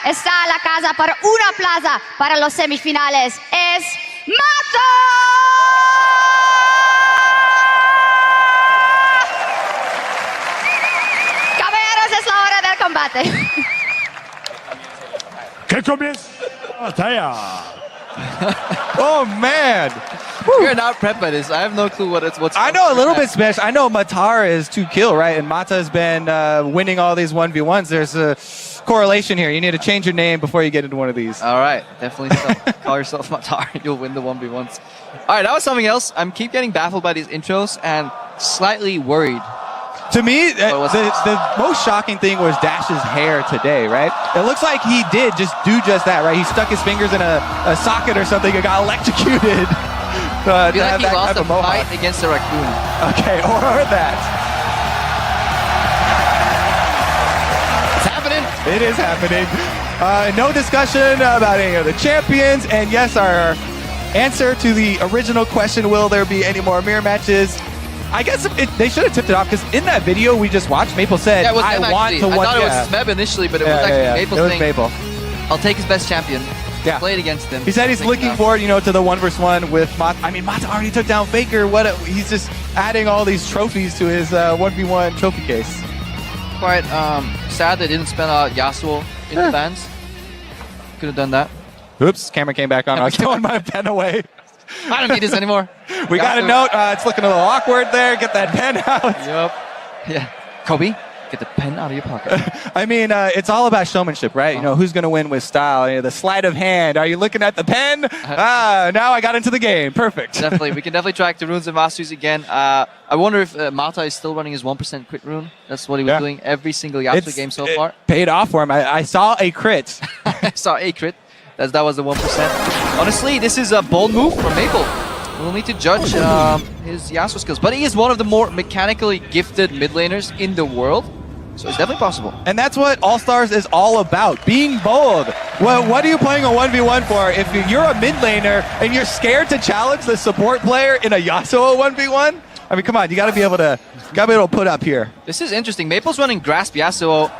está a la casa para una plaza para los semifinales. Es Mata! Caballeros, es la hora del combate. Que comience la batalla. Oh man! We're not prepped by this. I have no clue what's. I know a little bit Spanish. I know Matar is 2 kill, right? And Mata has been winning all these 1v1s. There's a correlation here. You need to change your name before you get into one of these. All right, definitely so. Call yourself Matar. You'll win the 1v1s. All right, that was something else. I'm keep getting baffled by these intros and slightly worried. To me, the most shocking thing was Dash's hair today, right? It looks like he did just that, right? He stuck his fingers in a socket or something and got electrocuted. I feel like he lost a fight against a raccoon. Okay, or that. It's happening. It is happening. No discussion about any of the champions. And yes, our answer to the original question, will there be any more mirror matches? I guess they should have tipped it off because in that video we just watched, Maple said, yeah, it was I want to I thought it was Smeb initially, but it was actually Maple saying, Maple. I'll take his best champion. Yeah. Play it against him. He said he's looking forward, to the 1v1 with Mata. I mean, Mata already took down Faker. He's just adding all these trophies to his 1v1 trophy case. Quite sad they didn't spend Yasuo in the bans. Could have done that. Oops, camera came back on. I was throwing my pen away. I don't need this anymore. We got a note. It's looking a little awkward there. Get that pen out. Yep. Yeah. Kobe, get the pen out of your pocket. I mean, it's all about showmanship, right? Who's going to win with style? The sleight of hand. Are you looking at the pen? Now I got into the game. Perfect. Definitely. We can definitely track the runes and masteries again. I wonder if Mata is still running his 1% crit rune. That's what he was doing every single Yasuo game so far. Paid off for him. I saw a crit. I saw a crit. That was the 1%. Honestly, this is a bold move from Maple. We'll need to judge his Yasuo skills. But he is one of the more mechanically gifted mid laners in the world. So it's definitely possible. And that's what All-Stars is all about, being bold. Well, what are you playing a 1v1 for if you're a mid laner and you're scared to challenge the support player in a Yasuo 1v1? I mean, come on, you gotta be able to put up here. This is interesting. Maple's running Grasp Yasuo.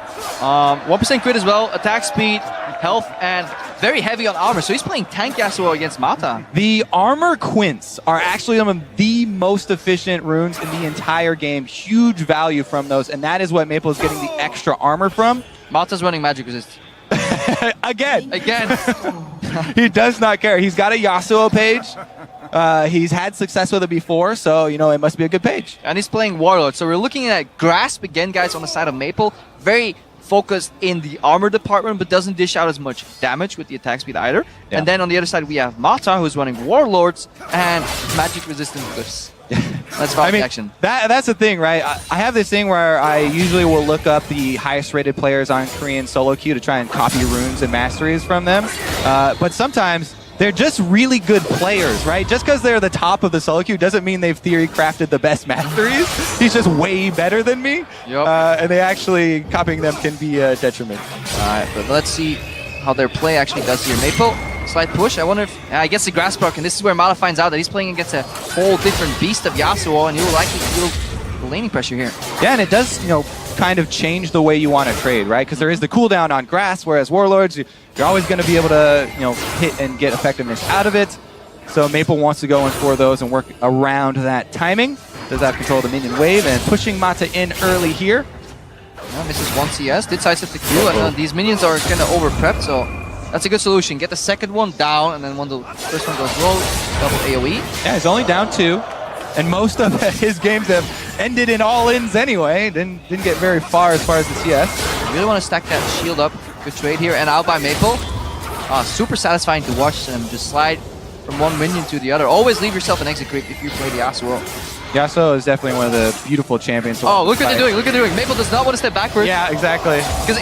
1% crit as well, attack speed, health, and very heavy on armor. So he's playing tank Yasuo against Mata. The armor quints are actually some of the most efficient runes in the entire game. Huge value from those, and that is what Maple is getting the extra armor from. Mata's running magic resist. Again. He does not care. He's got a Yasuo page. He's had success with it before, so, it must be a good page. And he's playing Warlord. So we're looking at Grasp again, guys, on the side of Maple. Very focused in the armor department, but doesn't dish out as much damage with the attack speed either. Yeah. And then on the other side, we have Mata, who's running Warlords and magic resistant glyphs. That's action. That's the thing, right? I have this thing where I usually will look up the highest rated players on Korean solo queue to try and copy runes and masteries from them. But sometimes they're just really good players, right? Just because they're the top of the solo queue doesn't mean they've theory crafted the best masteries. He's just way better than me. Yep. And they actually, copying them can be a detriment. Alright, but let's see how their play actually does here. Maple, slight push. I wonder if, I guess the Grasp proc, and this is where Mata finds out that he's playing against a whole different beast of Yasuo, and he will likely feel the laning pressure here. Yeah, and it does, kind of change the way you want to trade, right? Because there is the cooldown on Grass, whereas Warlords, you're always going to be able to, hit and get effectiveness out of it. So Maple wants to go in for those and work around that timing. Does have control of the minion wave and pushing Mata in early here. Yeah, misses 1 CS, did sidestep the Q, and these minions are kind of over-prepped, so that's a good solution. Get the second one down, and then when the first one goes low, double AoE. Yeah, he's only down 2. And most of his games have ended in all-ins anyway. Didn't get very far as the CS. You really want to stack that shield up. Good trade here, and out by Maple. Super satisfying to watch them just slide from one minion to the other. Always leave yourself an exit creep if you play the Yasuo. Yasuo is definitely one of the beautiful champions. Oh, look what they're doing, look what they're doing. Maple does not want to step backwards. Yeah, exactly. Because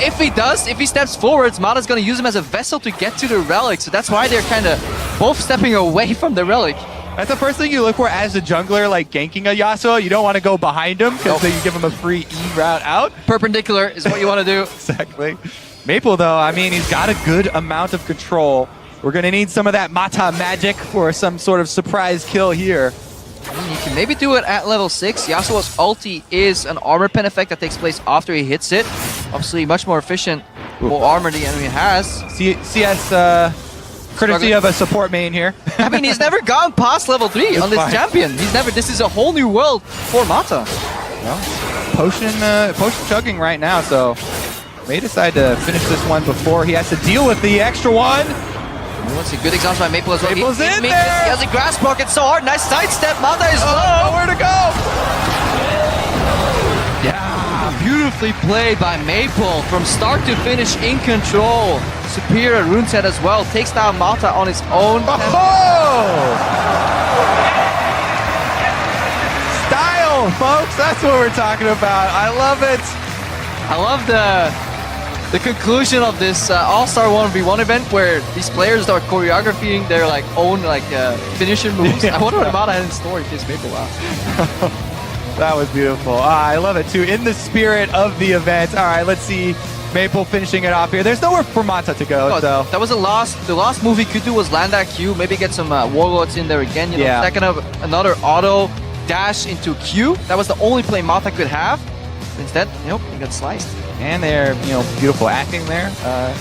if he steps forwards, Mata's going to use him as a vessel to get to the relic. So that's why they're kind of both stepping away from the relic. That's the first thing you look for as a jungler, like ganking a Yasuo. You don't want to go behind him because then you give him a free E route out. Perpendicular is what you want to do. Exactly. Maple, though, I mean, he's got a good amount of control. We're going to need some of that Mata magic for some sort of surprise kill here. You can maybe do it at level 6. Yasuo's ulti is an armor pen effect that takes place after he hits it. Obviously, much more efficient more armor the enemy has. CS courtesy of a support main here. I mean, he's never gone past level 3 on this fine. champion. He's never. This is a whole new world for Mata. Well, potion chugging right now, so may decide to finish this one before he has to deal with the extra one. Let's see, good example by Maple as well. Maple's in He there! has a grass pocket so hard. Nice sidestep. Mata is low. Nowhere to go! Yeah, beautifully played by Maple from start to finish in control. Superior rune set as well. Takes down Mata on his own. Style, folks. That's what we're talking about. I love it. I love the conclusion of this All-Star 1v1 event where these players start choreographing their own finisher moves. I wonder what Mata had in store in case Maple lost. That was beautiful. I love it too. In the spirit of the event. All right, let's see Maple finishing it off here. There's nowhere for Mata to go. Oh, So that was the last move he could do was land that Q, maybe get some warlords in there again. You know, Yeah. second of another auto dash into Q. That was the only play Mata could have. Instead, nope, he got sliced. and they're beautiful acting there.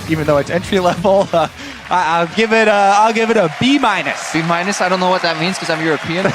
Even though it's entry level, I'll give it a B minus. B minus. I don't know what that means because I'm European.